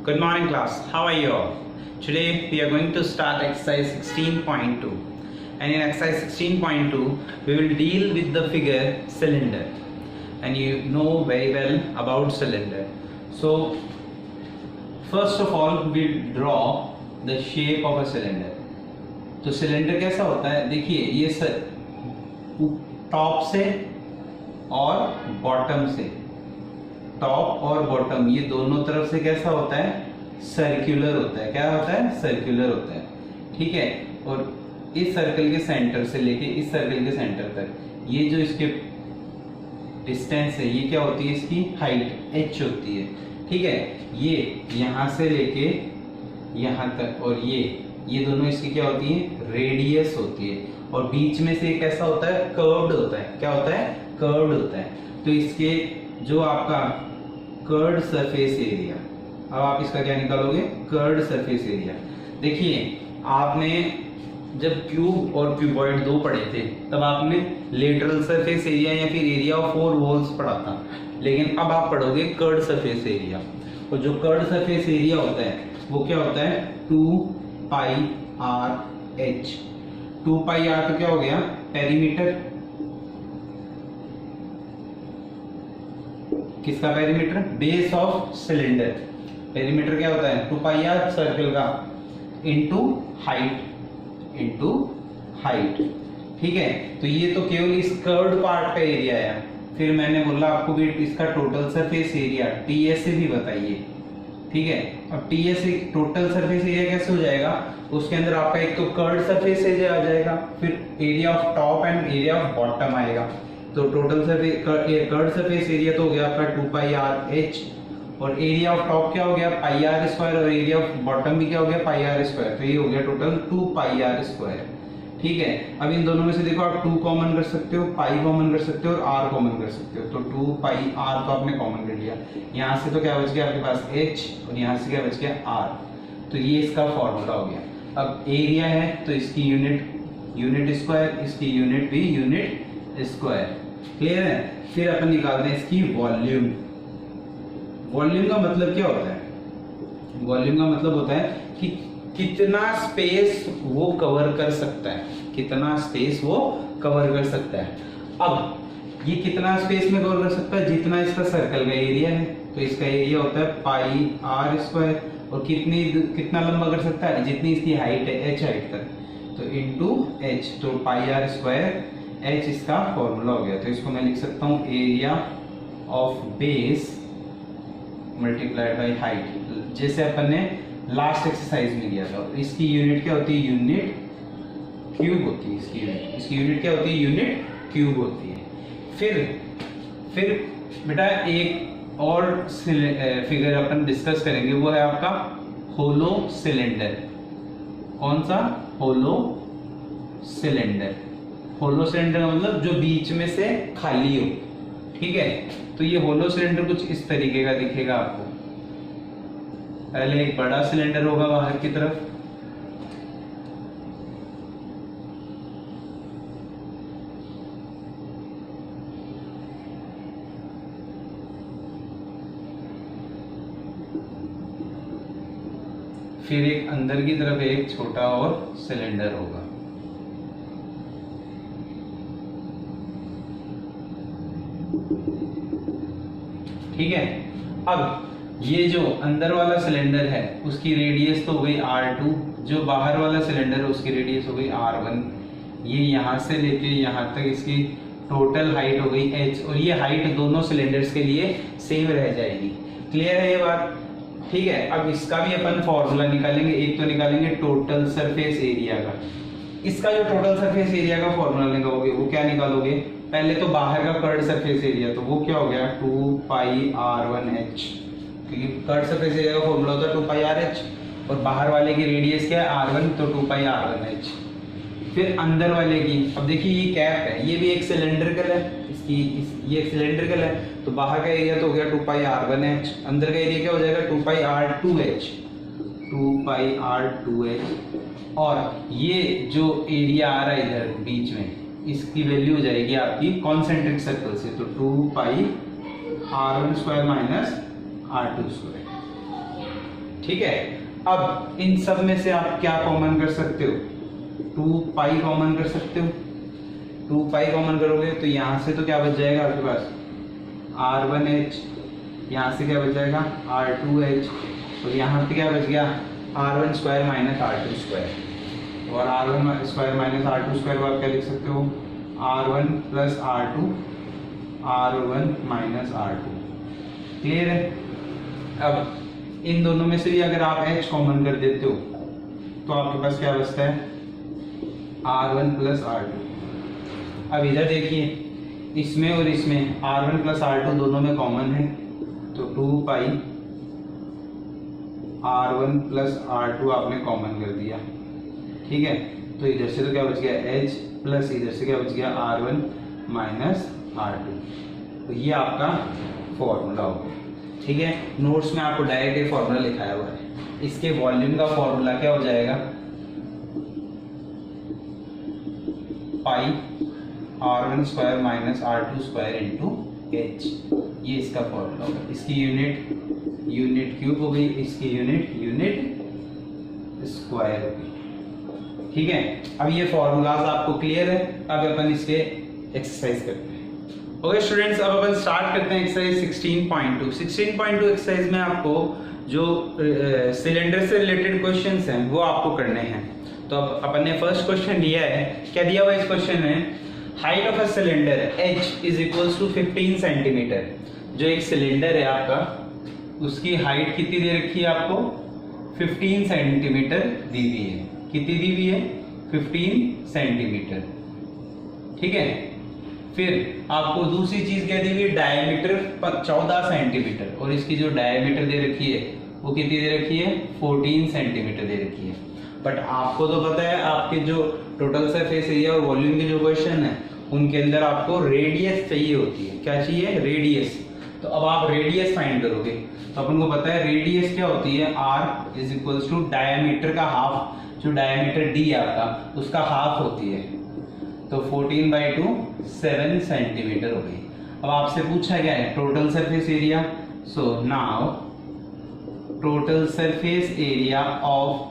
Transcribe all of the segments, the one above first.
Good morning class, how are you all? Today we are going to start exercise 16.2 and in exercise 16.2 we will deal with the figure cylinder and you know very well about cylinder. So first of all we'll draw the shape of a cylinder. तो cylinder कैसा होता है, देखिए ये top से और bottom से, top और बॉटम ये दोनों तरफ से कैसा होता है, सर्कुलर होता है। क्या होता है? सर्कुलर होता है, ठीक है। और इस सर्कल के सेंटर से लेके इस सर्कल के सेंटर तक ये जो इसके डिस्टेंस है ये क्या होती है, इसकी हाइट h होती है, ठीक है। ये यहाँ से लेके यहाँ तक और ये दोनों इसकी क्या होती है, रेडियस होती है। और बीच में से कैसा होता है, कर्व्ड होता है। क्या होता है? कर्व्ड होता है। तो इसके जो आपका कर्व्ड सरफेस एरिया, अब आप इसका क्या निकालोगे, कर्व्ड सरफेस एरिया। देखिए आपने जब क्यूब और क्यूबॉइड दो पढ़े थे तब आपने लेटरल सरफेस एरिया या फिर एरिया ऑफ फोर वॉल्स पढ़ा था, लेकिन अब आप पढ़ोगे कर्व्ड सरफेस एरिया। और जो कर्व्ड सरफेस एरिया होता है वो क्या होता है, 2πr/h। 2πr तो क्या हो गया, पेरीमीटर। किसका perimeter? Base of cylinder. Perimeter क्या होता है, 2πr सर्कल का इनटू हाइट, ठीक है। तो ये तो केवल इस कर्व्ड पार्ट का एरिया है। फिर मैंने बोला आपको भी इसका टोटल सरफेस एरिया टीएस से भी बताइए, ठीक है। अब टीएस टोटल सरफेस एरिया कैसे हो जाएगा, उसके अंदर आपका एक तो कर्व्ड सरफेस एरिया आ जाएगा, फिर area of top and area of bottom आएगा। तो total surface curved surface area तो हो गया आपका 2πr/h और एरिया ऑफ टॉप क्या हो गया, πr² और एरिया ऑफ बॉटम भी क्या हो गया, πr²। तो ये हो गया टोटल 2πr², ठीक है। अब इन दोनों में से देखो आप 2 कॉमन कर सकते हो, पाई कॉमन कर सकते हो और r कॉमन कर सकते हो। तो 2πr तो आपने कॉमन कर लिया, यहाँ से तो क्या बच गया आपके पास h और यहाँ से क्या बच गया r। तो ये इसका फॉर्मूला हो गया। अब एरिया है तो इसकी यूनिट स्क्वायर, इसकी यूनिट भी यूनिट स्क्वायर, क्लियर है। फिर अपन निकालते हैं इसकी वॉल्यूम। वॉल्यूम का मतलब क्या होता है, वॉल्यूम का मतलब होता है कि कितना स्पेस वो कवर कर सकता है, कितना स्पेस वो कवर कर सकता है। अब ये कितना स्पेस में कवर कर सकता है, जितना इसका सर्कल का एरिया है। तो इसका एरिया होता है πr²। और कितना लंबा कर सकता है, जितनी इसकी हाइट है h हाइट तक, तो इनटू h। तो πr² h इसका फॉर्मूला हो गया। तो इसको मैं लिख सकता हूँ area of base multiplied by height, जैसे अपन ने लास्ट एक्सरसाइज में किया था। इसकी यूनिट क्या होती है, यूनिट क्यूब होती है। इसकी यूनिट क्या होती है, यूनिट क्यूब होती है। फिर बेटा एक और फिगर अपन डिस्कस करेंगे, वो है आपका होलो सिलेंडर। कौन सा? Hollow cylinder. होलो सिलेंडर का मतलब जो बीच में से खाली हो, ठीक है। तो ये होलो सिलेंडर कुछ इस तरीके का दिखेगा आपको। पहले एक बड़ा सिलेंडर होगा बाहर की तरफ, फिर एक अंदर की तरफ एक छोटा और सिलेंडर होगा। ठीक है। अब ये जो अंदर वाला सिलेंडर है उसकी रेडियस तो हो गई r2, जो बाहर वाला सिलेंडर है उसकी रेडियस हो गई r1। ये यहाँ से लेके यहाँ तक इसकी टोटल हाइट हो गई h, और ये हाइट दोनों सिलेंडर्स के लिए सेम रह जाएगी। क्लियर है ये बात? ठीक है। अब इसका भी अपन फॉर्मूला निकालेंगे। एक तो निकालेंगे टोटल सरफेस एरिया का। इसका जो टोटल सरफेस एरिया का फॉर्मूला निकालोगे वो क्या निकालोगे, पहले तो बाहर का कर्व्ड सरफेस एरिया, तो वो क्या हो गया 2πr1h, क्योंकि कर्व्ड सरफेस एरिया का फॉर्मूला होता है 2πr/h और बाहर वाले की रेडियस क्या है r1, तो 2πr1h। फिर अंदर वाले की, अब देखिए ये कैप है, ये भी एक सिलेंड्रिकल है, ये एक सिलेंड्रिकल है, तो बाहर का एरिया तो हो गया 2πr1h, अंदर का एरिया क्या हो जाएगा 2πr2h, 2πr2h। और ये जो एरिया आ रहा है इधर बीच में, इसकी वैल्यू हो जाएगी आपकी कॉन्सेंट्रिक सर्कल से, तो 2πr1² - r2²। ठीक है। अब इन सब में से आप क्या कॉमन कर सकते हो, 2 पाई कॉमन कर सकते हो। 2 पाई कॉमन करोगे तो यहाँ से तो क्या बच जाएगा आपके पास R1H, यहाँ से क्या बच जाएगा R2H, और यहाँ पे क्या बच गया R1 square minus R2 square. और R1 square minus R2 square को आप क्या लिख सकते हो R1 plus R2 R1 minus R2। Clear है। अब इन दोनों में से भी अगर आप H कॉमन कर देते हो तो आपके पास क्या बचता है R1 प्लस R2। अब इधर देखिए, इसमें और इसमें R1 प्लस R2 दोनों में कॉमन है, तो 2 पाई R1 प्लस R2 आपने कॉमन कर दिया। ठीक है, तो इधर से तो क्या बच गया H प्लस इधर से क्या बच गया R1 माइनस R2। तो ये आपका फॉर्मूला होगा। ठीक है, नोट्स में आपको डायरेक्ट ये फॉर्मूला लिखाया हुआ है। इसके वॉल्यूम का फॉर्मूला क्या हो जाएगा पाई R1 square minus R2 square into H, ये इसका फॉर्मूला होगा। इसकी यूनिट क्यूब हो गई, इसकी यूनिट स्क्वायर हो गई। ठीक है, अब ये फॉर्मूलाज आपको क्लियर है। अब अपन इसके एक्सरसाइज करते हैं। ओके स्टूडेंट्स, अब अपन स्टार्ट करते हैं एक्सरसाइज 16.2। 16.2 एक्सरसाइज में आपको जो सिलेंडर से रिलेटेड क्वेश्चंस हैं वो आपको करने हैं। तो अब अपन ने फर्स्ट क्वेश्चन लिया है, क्या दिया हुआ है इस क्वेश्चन में, height of a cylinder H is equals to 15 centimetre. जो एक सिलेंडर है आपका, उसकी हाइट कितनी दे रखी है आपको 15 सेंटीमीटर दी हुई है। कितनी दी हुई है 15 सेंटीमीटर। ठीक है, फिर आपको दूसरी चीज क्या दी हुई, डायमीटर 14 सेंटीमीटर, और इसकी जो डायमीटर दे रखी है वो कितनी दे रखी है 14 सेंटीमीटर दे रखी है। बट आपको तो पता है, आपके जो टोटल सरफेस एरिया और वॉल्यूम के जो क्वेश्चन है उनके अंदर आपको रेडियस चाहिए होती है। क्या चाहिए, रेडियस। तो अब आप रेडियस फाइंड करोगे, तो अपन को पता है रेडियस क्या होती है, R is equals to diameter का हाफ। जो डायमीटर D आपका उसका हाफ होती है, तो 14/2 7 सेंटीमीटर हो गई। अब आपसे पूछा गया है total surface area. So now total surface area of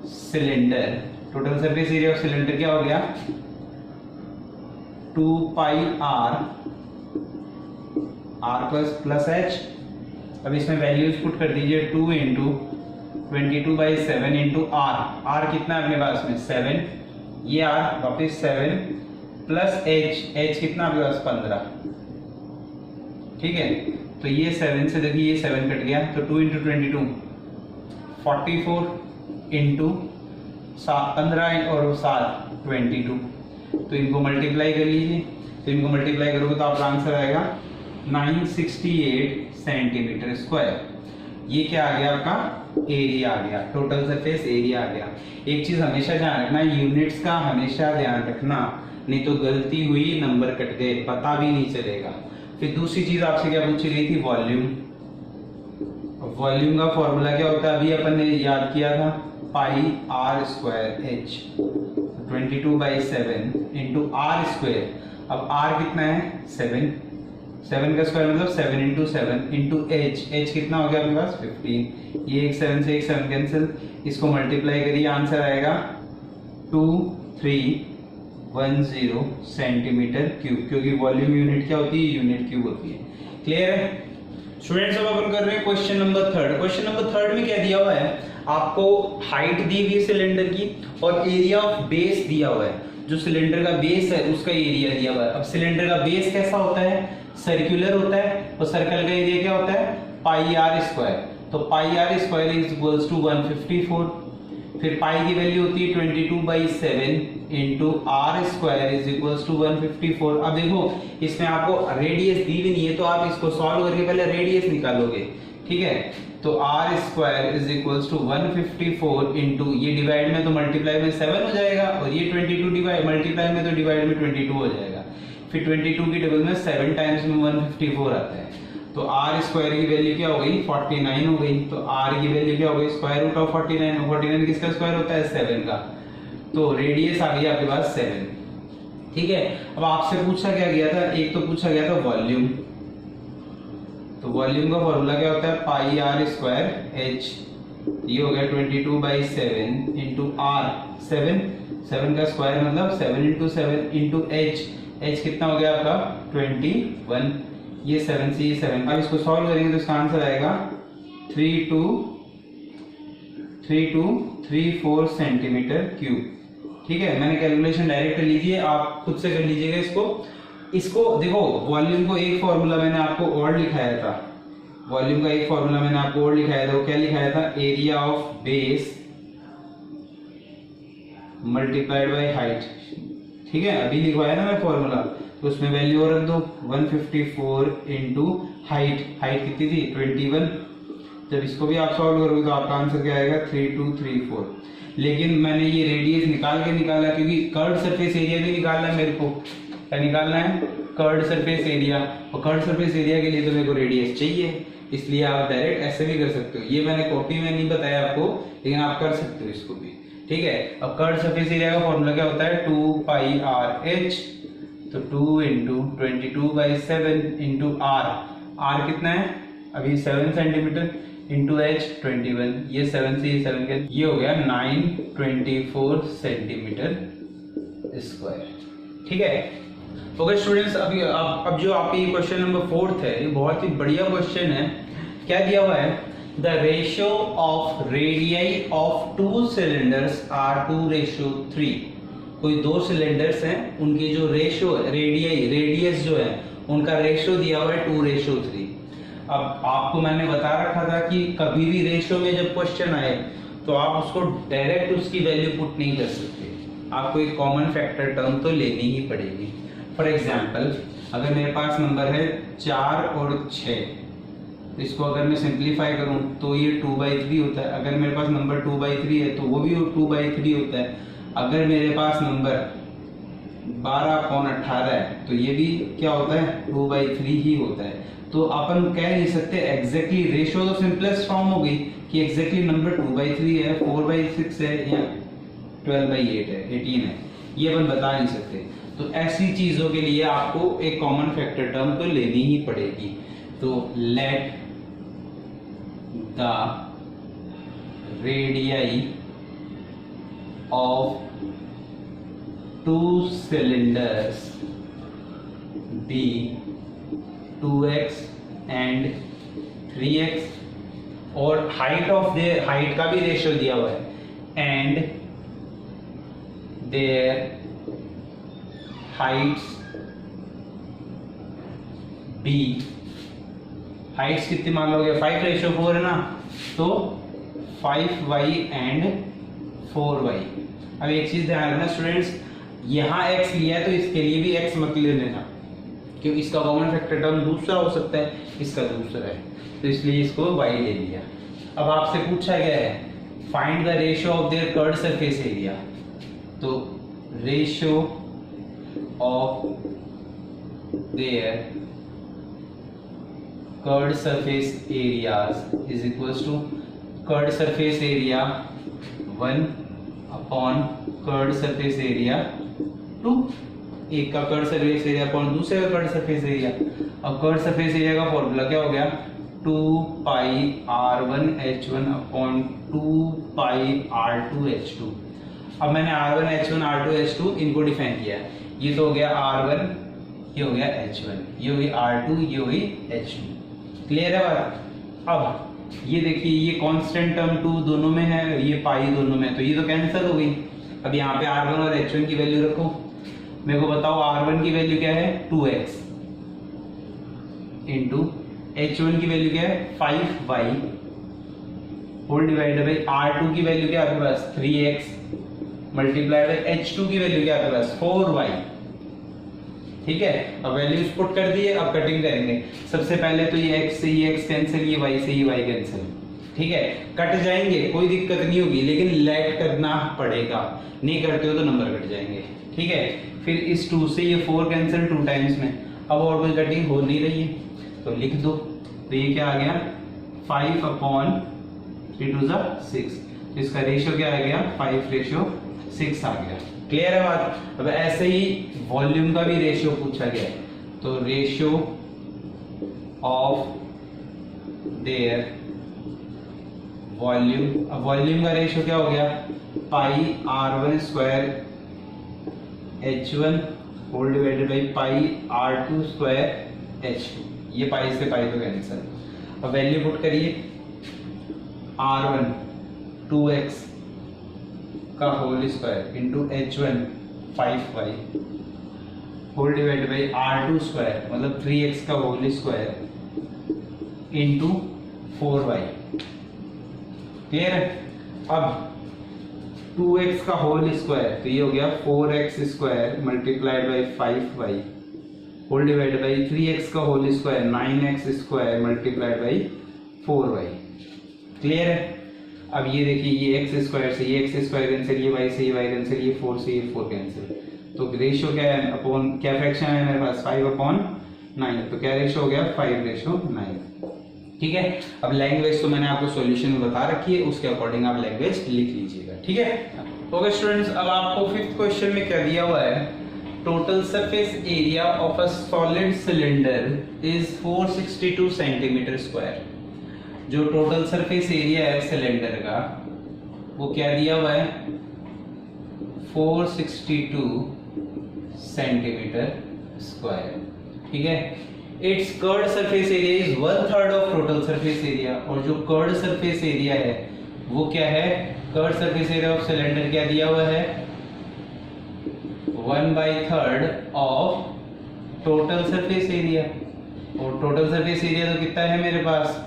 cylinder, total surface area of cylinder क्या हो गया 2 पाई R प्लस H। अब इसमें वैल्यूज पुट कर दीजिए, 2 इंटू 22/7 इंटू R कितना है अपने पास में 7, ये R वापिस 7 प्लस H कितना आपके पास 15। ठीक है, तो ये 7 से देखिए ये 7 कट गया, तो 2 इंटू 22 44 इंटू 15 और 7 22। तो इनको मल्टीप्लाई कर लीजिए, तो इनको मल्टीप्लाई करोगे तो आपका आंसर आएगा 968 सेंटीमीटर स्क्वायर। ये क्या आ गया आपका एरिया आ गया, टोटल सरफेस एरिया आ गया। एक चीज हमेशा ध्यान रखना, यूनिट्स का हमेशा ध्यान रखना, नहीं तो गलती हुई नंबर कट गए पता भी नहीं चलेगा। फिर दूसरी चीज आपसे क्या पूछी गई थी, वॉल्यूम। वॉल्यूम का फॉर्मूला क्या होता है, अभी अपन ने याद किया था, पाई R square H 22/7 into R square. अब R कितना है 7, 7 का स्क्वायर मतलब 7 इंटू 7 इंटू H कितना हो गया आपके पास 15। ये एक 7 से एक 7 कैंसिल, इसको मल्टीप्लाई करिए, आंसर आएगा 2310 सेंटीमीटर क्यूब, क्योंकि वॉल्यूम यूनिट क्या होती है, यूनिट क्यूब होती है। क्लियर है स्टूडेंट्स। अब अपन कर रहे हैं क्वेश्चन नंबर 3। क्वेश्चन नंबर 3 में क्या दिया हुआ है, आपको हाइट दी हुई है सिलेंडर की और एरिया ऑफ बेस दिया हुआ है। जो सिलेंडर का बेस है उसका एरिया दिया हुआ है। अब सिलेंडर का बेस कैसा होता है, सर्कुलर होता है, और सर्कल का एरिया क्या होता है पाई R स्क्वायर। तो pi R square is equals to 154। फिर पाई की वैल्यू होती है 22/7 into R square is equals to 154। अब देखो इसमें आपको रेडियस दी भी नहीं है, तो आप इसको सॉल्व करके पहले रेडियस निकालोगे। ठीक है, तो R square is equals to 154 into ये डिवाइड में तो मल्टीप्लाई में 7 हो जाएगा, और ये 22 डिवाइड मल्टीप्लाई में तो डिवाइड में 22 हो जाएगा। फिर 22 की टेबल में 7 टाइम्स में 154 आता है, तो R स्क्वायर की वैल्यू क्या हो गई 49 हो गई। तो R की वैल्यू क्या हो गई स्क्वायर रूट ऑफ 49, 49 किसका स्क्वायर होता है 7 का, तो रेडियस आ गई आपके पास 7। ठीक है, अब आपसे पूछा क्या गया था, एक तो पूछा गया था वॉल्यूम, तो वॉल्यूम का फॉर्मूला क्या होता है, पाई आर स्क्वायर एच, ये हो गया 22/7 इंटू आर, 7 का स्क्वायर मतलब 7 इंटू 7 इंटू एच, एच कितना हो गया आपका 21, ये 7 से ये 7। अब इसको सॉल्व करेंगे तो इसका आंसर आएगा 3234 सेंटीमीटर क्यूब। ठीक है, मैंने कैलकुलेशन डायरेक्ट लीजिए, आप खुद से कर लीजिएगा इसको देखो, वॉल्यूम को एक फॉर्मूला मैंने आपको और लिखाया था, वॉल्यूम का एक फॉर्मूला मैंने आपको और लिखाया था, वो क्या लिखाया था, area of base multiplied by height. ठीक है, अभी लिखवाया ना मैं फॉर्मूला, तो उसमें वैल्यू और रख दो 154 इंटू हाइट, हाइट कितनी थी 21। जब इसको भी आप सॉल्व करोगे तो आपका आंसर क्या आएगा 3234। लेकिन मैंने ये रेडियस निकाला क्योंकि कर्व्ड सरफेस एरिया भी निकालना है मेरे को। क्या निकालना है, कर्व्ड सरफेस एरिया, और कर्व्ड सरफेस एरिया के लिए तो मेरे को रेडियस चाहिए, इसलिए आप डायरेक्ट ऐसे भी कर सकते हो। ये मैंने कॉपी में नहीं बताया आपको, लेकिन आप कर सकते हो इसको भी। ठीक है, अब कर्व्ड सरफेस एरिया का फॉर्मूला क्या होता है 2 पाई आर एच, तो 2 इंटू 22/7 इंटू आर, आर कितना है अभी 7 सेंटीमीटर इंटू एच 21, ये 7 से ये 7 के ये हो गया 924 सेंटीमीटर स्क्वायर। ठीक है, ओके स्टूडेंट्स, अभी अब जो आपकी क्वेश्चन नंबर 4 है, ये बहुत ही बढ़िया क्वेश्चन है। क्या दिया हुआ है, the ratio of radii of 2 cylinders are 2:3। कोई 2 सिलेंडर्स हैं, उनकी जो रेशियो रेडियाई रेडियस जो है उनका रेशियो दिया हुआ है 2:3। अब आपको मैंने बता रखा था कि कभी भी रेशियो में जब क्वेश्चन आए तो आप उसको डायरेक्ट उसकी वैल्यू पुट नहीं कर सकते, आपको एक कॉमन फैक्टर टर्म तो लेनी ही पड़ेगी। फॉर एग्जाम्पल, अगर मेरे पास नंबर है 4 और 6, इसको अगर मैं सिंप्लीफाई करूं तो ये 2/3 होता है। अगर मेरे पास नंबर 2/3 है तो वो भी 2/3 होता है। अगर मेरे पास नंबर 12/18 है तो ये भी क्या होता है 2/3 ही होता है। तो अपन कह नहीं सकते एग्जैक्टली, रेशियो तो सिंपलेस्ट फॉर्म हो गई कि एग्जैक्टली नंबर 2/3 है, 4/6 है या 12/8 है, 18 है, ये अपन बता नहीं सकते। तो ऐसी चीजों के लिए आपको एक कॉमन फैक्टर टर्म तो लेनी ही पड़ेगी। तो let the radii of 2 cylinders be 2x and 3x, और हाइट ऑफ देयर, हाइट का भी रेशियो दिया हुआ है, and their heights be, heights कितनी मान लोगे 5:4 है ना, तो 5y एंड 4y। अब एक चीज ध्यान रखना स्टूडेंट्स, यहाँ x लिया है तो इसके लिए भी x मत ले लेना, क्योंकि इसका कॉमन फैक्टर टर्म दूसरा हो सकता है, इसका दूसरा है, तो इसलिए इसको y ले लिया। अब आपसे पूछा गया है find the ratio of their curved surface area, तो ratio of their curved surface areas is equals to curved surface area 1 upon curved surface area 2, एक का कर्व्ड सरफेस एरिया अपॉन दूसरे का कर्व्ड सरफेस एरिया। अब curved surface area का formula क्या हो गया 2 पाई r1 h1 अपॉन 2 पाई r2 h2। अब मैंने r1 h1 r2 h2 इनको डिफाइन किया है, ये तो हो गया r1, ये हो गया h1, ये होगी r2, ये होगी h2। क्लियर है बात। अब ये देखिए, ये कांस्टेंट टर्म 2 दोनों में है, ये पाई दोनों में, तो ये तो कैंसिल हो गई। अब यहाँ पे r1 और h1 की वैल्यू रखो, मेरे को बताओ r1 की वैल्यू क्या है 2x इंटू h1 की वैल्यू क्या है 5y whole divided by r2 की वैल्यू क्या है आपके पास 3x मल्टीप्लाइड बाई h2 की वैल्यू क्या है आपके पास 4y। ठीक है, अब वैल्यूज पुट कर दिए, अब कटिंग करेंगे। सबसे पहले तो ये x से ये x कैंसिल, ये y से ये y कैंसिल। ठीक है, कट जाएंगे, कोई दिक्कत नहीं होगी, लेकिन लेट करना पड़ेगा, नहीं करते हो तो नंबर कट जाएंगे। ठीक है, फिर इस 2 से ये 4 कैंसिल 2 टाइम्स में, अब और कोई कटिंग हो नहीं रही है तो लिख दो, तो ये क्या आ गया 5 अपॉन 3 2 6, इसका रेशियो क्या आ गया 5:6 आ गया। क्लियर है बात। अब ऐसे ही वॉल्यूम का भी रेशियो पूछा गया है, तो रेशियो ऑफ देयर वॉल्यूम, अब वॉल्यूम का रेशियो क्या हो गया, pi r1 square h1 whole divided by pi r2 square h2, ये पाई से पाई तो कैंसिल। अब वैल्यू पुट करिए, r1 2x का whole square into h1 5y whole divided by r2 square मतलब 3x का whole square into 4y। Clear है? अब 2x का होल स्क्वायर तो ये हो गया 4x square multiplied by 5y whole divided by 3x का whole square 9x square multiplied by 4y। Clear है? अब ये देखिए, ये x स्क्वायर से ये x स्क्वायर कैंसिल, ये y से ये y कैंसिल, ये 4 से ये 4 कैंसिल, तो रेशियो क्या है, अपॉन क्या फ्रैक्शन है मेरे पास 5/9, तो क्या रेशियो हो गया 5:9। ठीक है? अब लैंग्वेज तो मैंने आपको सॉल्यूशन में बता रखी है, उसके अकॉर्डिंग आप लैंग्वेज लिख लीजिएगा। ठीक है? ओके स्टूडेंट्स, अब आपको फिफ्थ क्वेश्चन में क्या दिया हुआ है, total surface area of a solid cylinder is 462 centimetre square. जो टोटल सरफेस एरिया है सिलेंडर का वो क्या दिया हुआ है, 462 सेंटीमीटर स्क्वायर। ठीक है? It's curd surface area is 1/3 of total surface area, और जो कर्ड सरफेस एरिया है वो क्या है, curved surface area of cylinder क्या दिया हुआ है, 1/3 ऑफ टोटल सरफेस एरिया। और टोटल सरफेस एरिया तो कितना है मेरे पास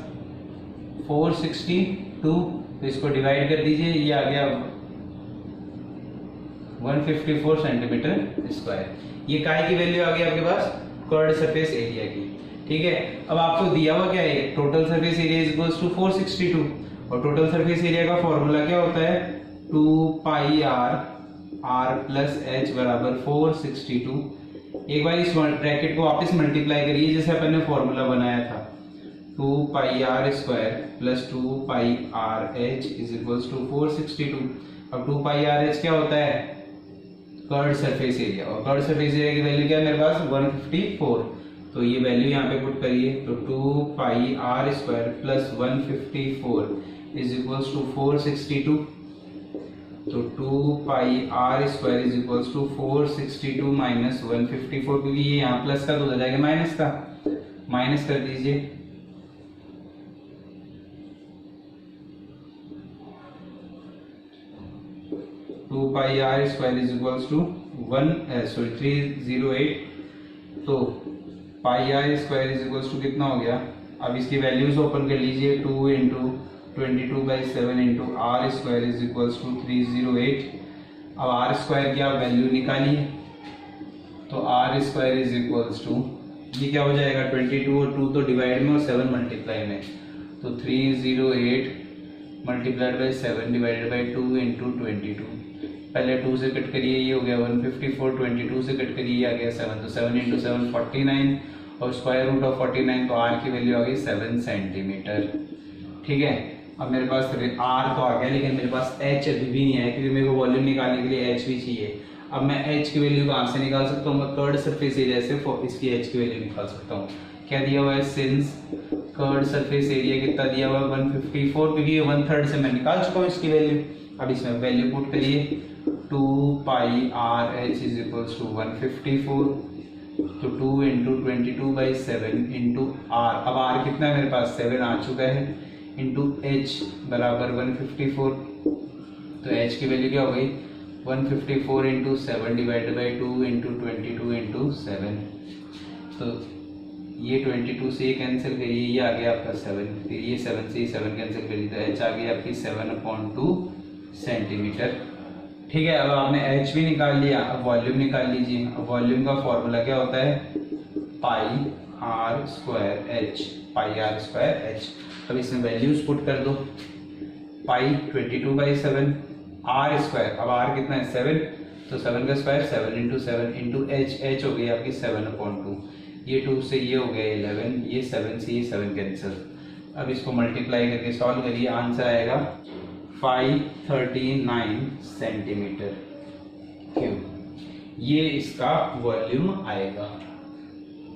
462, तो इसको डिवाइड कर दीजिए, ये आ गया 154 सेंटीमीटर स्क्वायर। ये काय की वैल्यू आ गई आपके पास, कर्ड सरफेस एरिया की। ठीक है? अब आपको दिया हुआ क्या है, total surface area is equals to 462, और टोटल सरफेस एरिया का फॉर्मूला क्या होता है, 2 पाई r प्लस h बराबर 462। एक बार इस ब्रैकेट को वापस मल्टीप्लाई करिए जैसे अपन ने फॉर्मूला बनाया था, 2 pi r square plus 2 pi r h is equals to 462। अब 2 पाई r h क्या होता है, कर्ड सरफेस एरिया, और कर्ड सरफेस एरिया की वैल्यू क्या है मेरे पास 154, तो ये वैल्यू यहाँ पे पुट करिए, तो 2 pi r square plus 154 is equals to 462, तो 2 pi r square is equals to 462 minus 154, क्योंकि ये यहाँ प्लस का तो हो जाएगा माइनस का, माइनस कर दीजिए, 2 pi r square is equals to 308, तो pi r square is equals to कितना हो गया, अब इसकी वैल्यूज ओपन कर लीजिए, 2 into 22/7 into r square is equals to 308। अब r स्क्वायर की आप वैल्यू निकालिए, तो r square is equals to ये क्या हो जाएगा, 22 और 2 तो डिवाइड में और 7 मल्टीप्लाई में, तो 308 multiplied by 7 divided by 2 into 22, पहले 2 से कट करिए, ये हो गया 154, 22 से कट करिए, ये आ गया 7, तो 7 इंटू 7 49, और स्क्वायर रूट ऑफ 49, तो r की वैल्यू आ गई 7 सेंटीमीटर। ठीक है? अब मेरे पास r तो आ गया, लेकिन मेरे पास h अभी भी नहीं है, क्योंकि मेरे को वॉल्यूम निकालने के लिए h भी चाहिए। अब मैं h की वैल्यू कहाँ से निकाल सकता हूँ, मैं कर्ड सरफेस एरिया से इसकी h की वैल्यू निकाल सकता हूँ। क्या दिया हुआ है, सिंस कर्ड सरफेस एरिया कितना दिया हुआ है 154, क्योंकि ये 1/3 से मैं निकाल चुका हूँ इसकी वैल्यू। अब इसमें वैल्यू पुट करिए, 2 pi r h is equals to 154, तो 2 इंटू 22/7 इंटू r, अब r कितना है मेरे पास 7 आ चुका है, इंटू h बराबर 154, तो h की वैल्यू क्या हो गई 154 into 7 divided by 2 into 22 into 7, तो ये 22 से ये कैंसिल करिए, ये आ गया आपका 7, फिर ये 7 से ये 7 कैंसिल करिए, तो h आ गई आपकी 7/2 सेंटीमीटर। ठीक है? अब आपने h भी निकाल लिया, अब वॉल्यूम निकाल लीजिए। अब वॉल्यूम का फॉर्मूला क्या होता है, पाई r स्क्वायर h, पाई r स्क्वायर h। अब इसमें वैल्यूज पुट कर दो, पाई 22/7, r स्क्वायर, अब r कितना है 7, तो 7 का स्क्वायर 7 इंटू 7 इंटू h हो गई आपकी 7/2, ये 2 से ये हो गया 11, ये 7 से ये 7 कैंसिल। अब इसको मल्टीप्लाई करके सॉल्व करिए, आंसर आएगा 539 सेंटीमीटर क्यूब, ये इसका वॉल्यूम आएगा।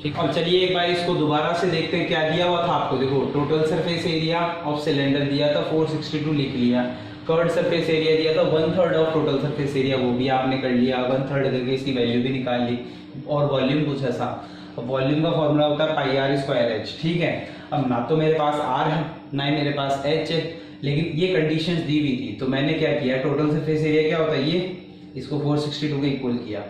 ठीक। अब चलिए एक बार इसको दोबारा से देखते हैं क्या दिया हुआ था आपको। देखो total surface area of cylinder दिया था 462 लिख लिया, कर्व्ड सरफेस एरिया दिया था 1/3 ऑफ टोटल सरफेस एरिया, वो भी आपने कर लिया, 1/3 करके इसकी वैल्यू भी निकाल ली, और वॉल्यूम पूछा था। अब वॉल्यूम का फॉर्मूला होता है पाई आर स्क्वायर एच। ठीक है, अब ना तो मेरे पास आर है ना ही मेरे पास एच है, लेकिन ये कंडीशंस दी हुई थी, तो मैंने क्या किया, टोटल सरफेस एरिया क्या होता है, ये इसको 462 के इक्वल किया,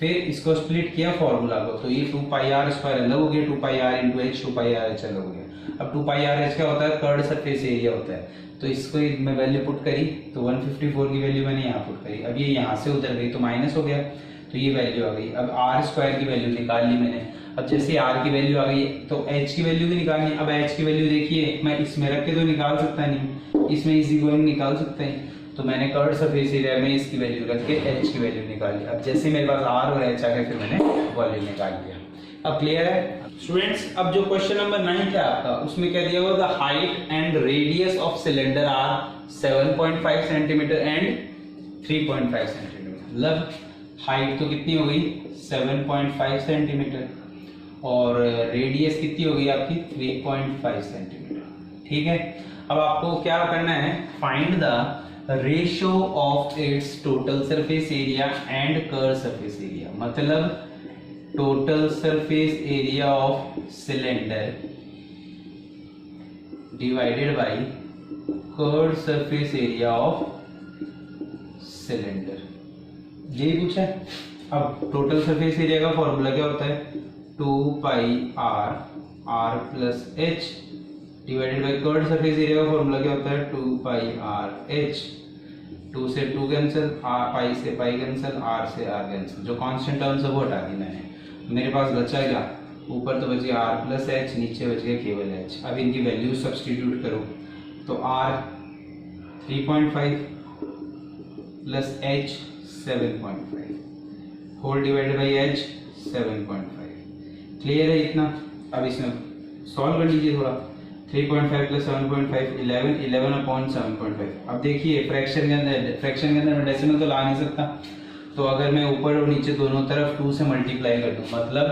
फिर इसको स्प्लिट किया फॉर्मूला को, तो ये 2 पाई आर स्क्वायर अलग हो गया, 2 pi R into H, 2 pi R H अलग हो गया। अब 2 पाई आर एच क्या होता है, कर्व्ड सरफेस एरिया होता है, तो इसको मैं वैल्यू पुट करी तो 154 की वैल्यू मैंने यहाँ पुट करी। अब ये यहाँ से उधर गई तो माइनस हो गया, तो ये वैल्यू आ गई। अब आर स्क्वायर की वैल्यू निकाल ली मैंने। अब जैसे आर की वैल्यू आ गई तो एच की वैल्यू भी निकालनी। अब एच की वैल्यू देखिए, मैं इसमें रख के तो निकाल सकता नहीं, इसमें इजी गोइंग निकाल सकते हैं, तो मैंने कर्व्ड सरफेस एरिया में इसकी वैल्यू रख के एच की वैल्यू निकाल ली। अब जैसे मेरे पास आर और एच आ गए, फिर मैंने वॉल्यूम निकाल लिया। अब क्लियर है स्टूडेंट्स? अब जो क्वेश्चन नंबर 9 था आपका, उसमें क्या दिया हुआ, the height and radius of cylinder are 7.5 centimetre and 3.5 centimetre. मतलब हाइट तो कितनी हो गई 7.5 सेंटीमीटर और रेडियस कितनी हो गई आपकी 3.5 सेंटीमीटर। ठीक है, अब आपको क्या करना है, find the ratio of its total surface area and curve surface area. मतलब total surface area of cylinder divided by curve surface area of cylinder, यही पूछा है। अब टोटल सरफेस एरिया का फॉर्मूला क्या होता है, 2 pi R plus H divided by curved surface area का फॉर्मूला क्या होता है, 2 पाई आर एच। 2 से 2 कैंसिल, पाई से पाई कैंसिल, आर से आर कैंसिल, जो कांस्टेंट टर्म्स है वो हटा दी मैंने। मेरे पास बचाएगा ऊपर तो बच गया आर प्लस एच, नीचे बच गया केवल एच। अब इनकी वैल्यू सब्सटीट्यूट करो तो R 3.5 plus H 7.5 whole divided by H 7.5। Clear है इतना? अब इसमें सॉल्व कर लीजिए थोड़ा। 3.5 प्लस 7.5 11 अपॉन 7.5। अब देखिए फ्रैक्शन के अंदर मैं डेसिमल तो ला नहीं सकता, तो अगर मैं ऊपर और नीचे दोनों तरफ 2 से मल्टीप्लाई कर दूं, मतलब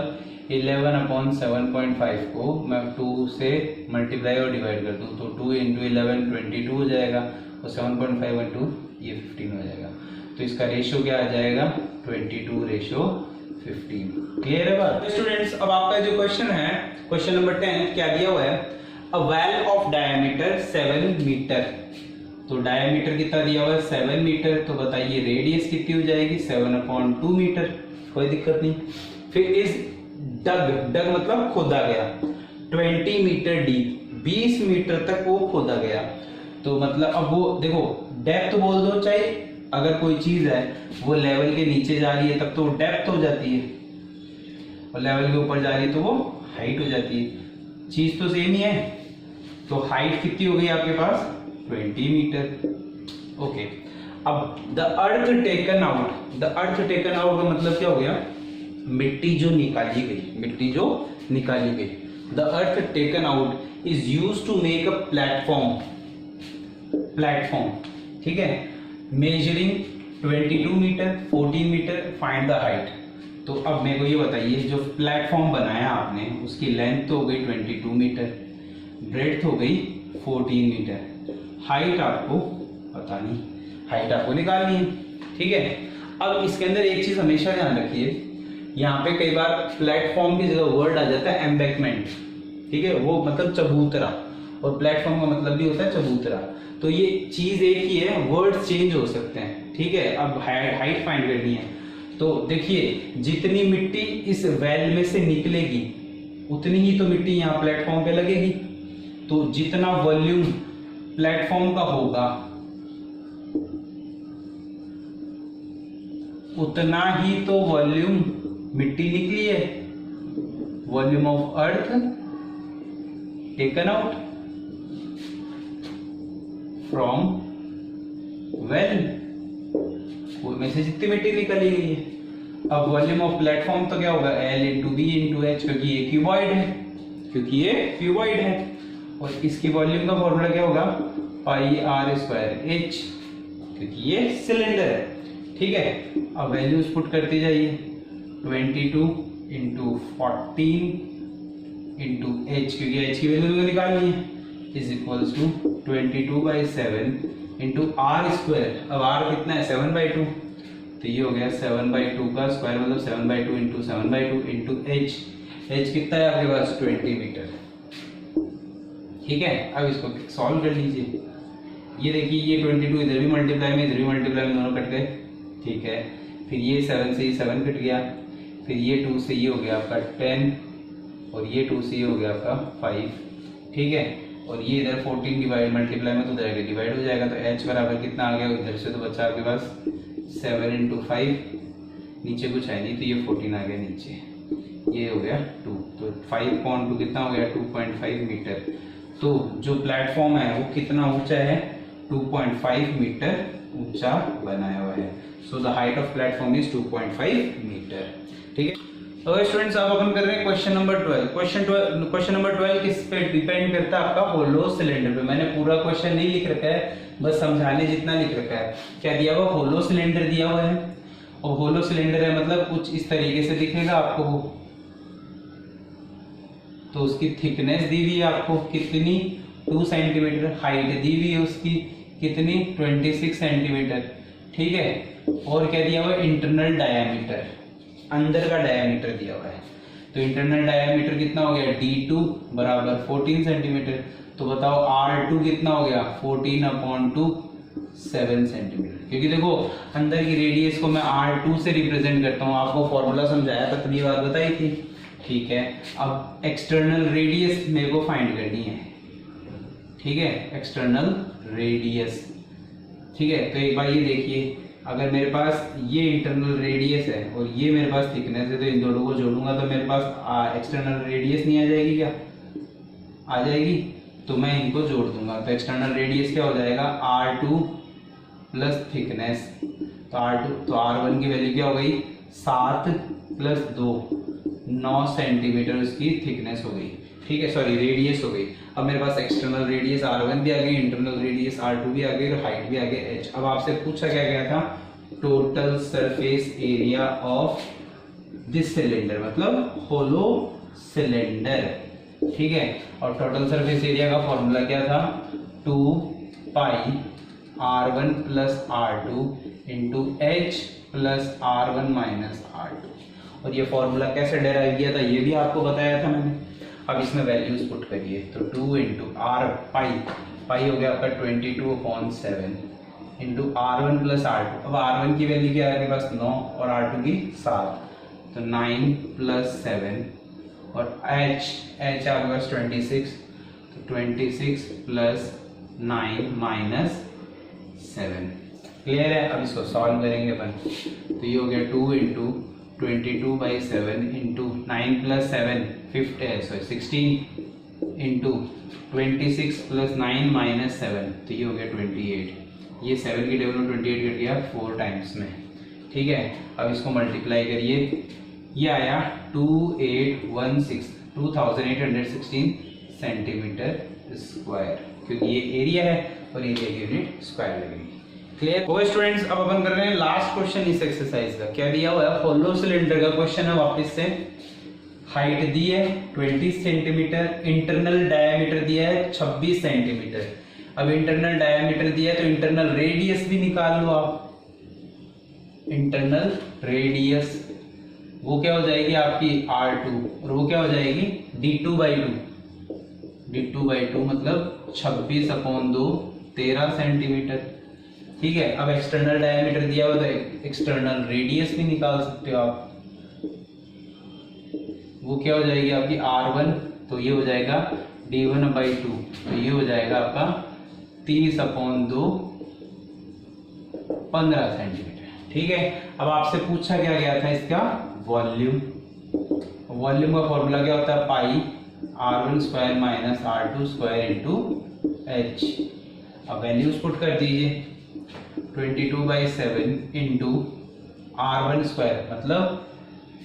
11 अपॉन 7.5 को मैं 2 से मल्टीप्लाई और डिवाइड कर दूं, तो 2 इंटू 11 22 हो जाएगा और 7.5 इंटू ये 15 हो जाएगा। तो इसका रेशियो क्या आ जाएगा 22:15। क्लियर है बात स्टूडेंट्स? अब आपका जो क्वेश्चन है, क्वेश्चन नंबर 10 क्या दिया हुआ है, a well of diameter 7 metre. तो डायमीटर कितना दिया हुआ है 7 मीटर, तो बताइए रेडियस कितनी हो जाएगी 7/2 मीटर। कोई दिक्कत नहीं। फिर इस डग मतलब खोदा गया 20 मीटर डीप, 20 मीटर तक वो खोदा गया। तो मतलब अब वो देखो डेप्थ बोल दो, चाहे अगर कोई चीज है वो लेवल के नीचे जा रही है तब तो वो डेप्थ हो जाती है, और लेवल के ऊपर जा रही है तो वो हाइट हो जाती है। चीज तो सेम ही है। तो हाइट कितनी हो गई आपके पास 20 मीटर। ओके, अब the earth taken out, the earth taken out का मतलब क्या हो गया, मिट्टी जो निकाली गई, मिट्टी जो निकाली गई। The earth taken out is used to make a platform, platform, ठीक है, measuring 22 metre 14 metre, find the height. तो अब मेरे को ये बताइए, जो प्लेटफॉर्म बनाया आपने उसकी लेंथ तो हो गई 22 मीटर, ब्रेड्थ हो गई 14 मीटर, हाइट आपको पता नहीं, हाइट आपको निकालनी है। ठीक है, अब इसके अंदर एक चीज हमेशा ध्यान रखिए, यहाँ पे कई बार प्लेटफॉर्म की जगह वर्ड आ जाता है एम्बैंकमेंट। ठीक है, वो मतलब चबूतरा, और प्लेटफॉर्म का मतलब भी होता है चबूतरा। तो ये चीज एक ही है, वर्ड चेंज हो सकते हैं। ठीक है, अब हाइट फाइंड करनी है, तो देखिए जितनी मिट्टी इस वेल में से निकलेगी उतनी ही तो मिट्टी यहाँ प्लेटफॉर्म पे लगेगी। तो जितना वॉल्यूम प्लेटफॉर्म का होगा उतना ही तो वॉल्यूम मिट्टी निकली है। Volume of earth taken out from well, में से जितनी मिट्टी निकली गई है। अब वॉल्यूम ऑफ प्लेटफॉर्म तो क्या होगा L into B into H, क्योंकि ये क्यूबॉइड है, क्योंकि ये क्यूबॉइड है। और इसकी वॉल्यूम का फॉर्मूला क्या होगा पाई आर स्क्वायर एच, क्योंकि ये सिलेंडर है। ठीक है, अब वैल्यूज पुट करते जाइए 22 इंटू 14 इंटू एच, क्योंकि एच की वैल्यू तो निकालनी है, is equals to 22/7 into R square. अब आर कितना है 7/2, तो ये हो गया 7/2 का स्क्वायर मतलब 7/2 इंटू 7/2 इंटू एच। एच कितना है आपके पास 20 मीटर। ठीक है, अब इसको सॉल्व कर लीजिए। ये देखिए ये 22 इधर भी मल्टीप्लाई में, इधर भी मल्टीप्लाई में, दोनों कट गए। ठीक है, फिर ये 7 से ये 7 कट गया, फिर ये 2 से ये हो गया आपका 10 और ये 2 से ये हो गया आपका 5। ठीक है, और ये इधर 14 डिवाइड मल्टीप्लाई में तो उधर डिवाइड हो जाएगा, तो h बराबर कितना आ गया, इधर से तो बचा आपके पास 7 इंटू 5, नीचे कुछ है नहीं तो ये 14 आ गया नीचे, ये हो गया 2, तो 5/2 कितना हो गया 2.5 मीटर। तो जो प्लेटफॉर्म है वो कितना ऊंचा है 2.5 मीटर ऊंचा बनाया हुआ है। So the height of platform is 2.5 metre. ठीक है, तो स्टूडेंट्स अब अपन कर रहे हैं क्वेश्चन नंबर 12। क्वेश्चन नंबर 12 किस पे डिपेंड करता है, आपका होलो सिलेंडर पे। मैंने पूरा क्वेश्चन नहीं लिख रखा है, बस समझाने जितना लिख रखा है। क्या दिया हुआ, होलो सिलेंडर दिया हुआ है, और होलो सिलेंडर है मतलब कुछ इस तरीके से दिखेगा आपको वो, तो उसकी थिकनेस दी हुई है आपको कितनी 2 सेंटीमीटर, हाइट दी हुई है उसकी कितनी 26 सेंटीमीटर। ठीक है, और क्या दिया हुआ है इंटरनल डायामीटर, अंदर का डायामीटर दिया हुआ है। तो इंटरनल डायामीटर कितना हो गया D2 बराबर 14 सेंटीमीटर। तो बताओ R2 कितना हो गया 14/2 7 सेंटीमीटर। क्योंकि देखो अंदर की रेडियस को मैं R2 से रिप्रेजेंट करता हूँ, आपको फॉर्मूला समझाया था तभी बात बताई थी। ठीक है, अब एक्सटर्नल रेडियस मेरे को फाइंड करनी है। ठीक है, एक्सटर्नल रेडियस। ठीक है, तो एक बार ये देखिए, अगर मेरे पास ये इंटरनल रेडियस है और ये मेरे पास थिकनेस है, तो इन दोनों को जोड़ूंगा तो मेरे पास एक्सटर्नल रेडियस नहीं आ जाएगी क्या, आ जाएगी, तो मैं इनको जोड़ दूंगा। तो एक्सटर्नल रेडियस क्या हो जाएगा R2 प्लस थिकनेस, तो R2 तो R1 की वैल्यू क्या हो गई 7 + 2 9 सेंटीमीटर उसकी थिकनेस हो गई। ठीक है, सॉरी रेडियस हो गई। अब मेरे पास एक्सटर्नल रेडियस R1 भी आ गई, इंटरनल रेडियस R2 भी आ गई और हाइट भी आ गई h। अब आपसे पूछा क्या गया था, total surface area of this cylinder, मतलब होलो सिलेंडर। ठीक है, और टोटल सरफेस एरिया का फॉर्मूला क्या था 2π R1 + R2 into h + R1 - R2। और ये फॉर्मूला कैसे डेराइव किया था ये भी आपको बताया था मैंने। अब इसमें वैल्यूज पुट करिए, तो 2 इंटू आर पाई हो गया आपका 22/7 इंटू R1 + R2। अब R1 की वैल्यू क्या है आपके पास 9 और R2 की 7, तो 9 + 7 और h आपके पास 26, तो 26 + 9 - 7। क्लियर है, अब इसको सॉल्व करेंगे अपन, तो ये हो गया 2 इंटू 22/7 इंटू 9 + 7 16 इंटू 26 + 9 - 7, तो ये हो गया 28। ये 7 की टेबल में 28 कट गया 4 टाइम्स में। ठीक है, अब इसको मल्टीप्लाई करिए, ये आया 2816 सेंटीमीटर स्क्वायर, क्योंकि ये एरिया है और एरिया की यूनिट स्क्वायर लगेगी। क्लियर हो स्टूडेंट्स, अब अपन कर रहे हैं लास्ट क्वेश्चन इस एक्सरसाइज का। क्या दिया हुआ है, होलो सिलेंडर का क्वेश्चन है वापस से। हाइट दी है 20 सेंटीमीटर, इंटरनल डायमीटर दिया है 26 सेंटीमीटर। अब इंटरनल डायमीटर दिया है तो इंटरनल रेडियस भी निकाल लो आप। इंटरनल रेडियस वो क्या हो जाएगी आपकी R2 और वो क्या हो जाएगी D2/2। D2/2 मतलब 26/2 13 सेंटीमीटर। ठीक है, अब एक्सटर्नल डायमीटर दिया हुआ तो एक्सटर्नल रेडियस भी निकाल सकते हो आप। वो क्या हो जाएगी आपकी R1, तो ये हो जाएगा D1/2, तो ये हो जाएगा आपका 30/2 15 सेंटीमीटर। ठीक है, अब आपसे पूछा क्या गया था इसका वॉल्यूम। वॉल्यूम का फॉर्मूला क्या होता है पाई R1² - R2² इंटू h। अब वैल्यूज पुट कर दीजिए, 22/7 इंटू R1² मतलब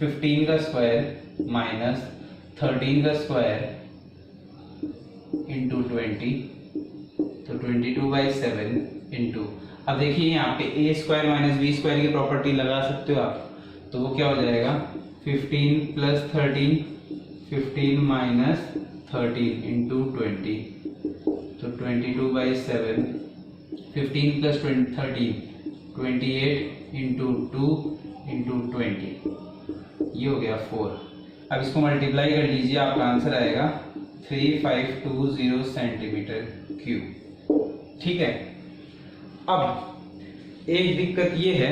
15 का स्क्वायर माइनस 13 का स्क्वायर इंटू 20, तो 22/7 इंटू, अब देखिए यहाँ पे a² - b² की प्रॉपर्टी लगा सकते हो आप, तो वो क्या हो जाएगा 15 प्लस 13, 15 माइनस 13 इंटू 20, तो 22/7, 15 प्लस 13, 28 इंटू 2 इंटू 20, ये हो गया 4। अब इसको मल्टीप्लाई कर लीजिए, आपका आंसर आएगा 3520 सेंटीमीटर क्यूब। ठीक है। अब एक दिक्कत ये है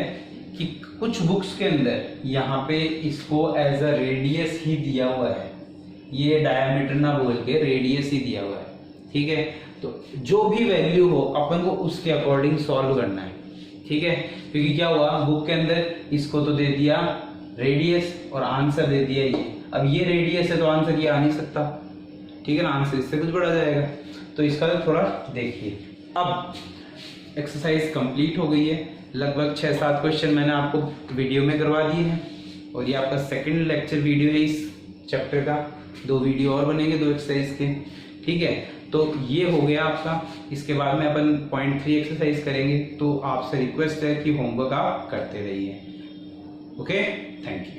कि कुछ बुक्स के अंदर यहाँ पे इसको एज अ रेडियस ही दिया हुआ है, ये डायमीटर ना बोल के रेडियस ही दिया हुआ है। ठीक है, तो जो भी वैल्यू हो अपन को उसके अकॉर्डिंग सॉल्व करना है। ठीक है, क्योंकि क्या हुआ बुक के अंदर इसको तो दे दिया रेडियस और आंसर दे दिया ये। अब ये रेडियस है तो आंसर ये आ नहीं सकता। ठीक है ना, आंसर इससे कुछ बड़ा जाएगा। तो इसका थोड़ा देखिए। अब एक्सरसाइज कंप्लीट हो गई है, लगभग 6-7 क्वेश्चन मैंने आपको वीडियो में करवा दिए हैं और ये आपका सेकंड लेक्चर वीडियो है इस चैप्टर का। 2 वीडियो और बनेंगे 2 एक्सरसाइज के। ठीक है, तो ये हो गया आपका। इसके बाद में अपन पॉइंट 3 एक्सरसाइज करेंगे। तो आपसे रिक्वेस्ट है कि होमवर्क आप करते रहिए। Okay, thank you.